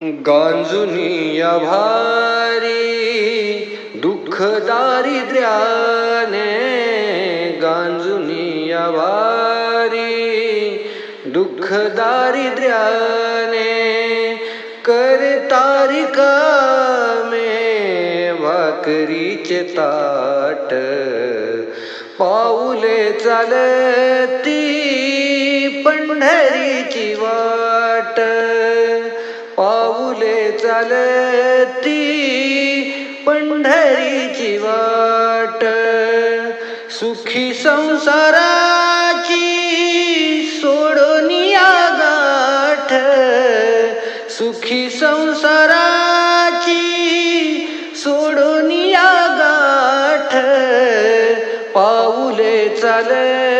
गांजुनिया भारी दुःख दारिद्र्याने, गांजुनिया भारी दुःख दारिद्र्याने, करतारी कामे भाकरीचे ताट, पाऊले चालती पंढरीची वाट, पाऊले चालती पंढरीची वाट, सुखी संसाराची सोडोनिया गाठ, सुखी संसाराची सोडोनिया गाठ, पाऊले चालती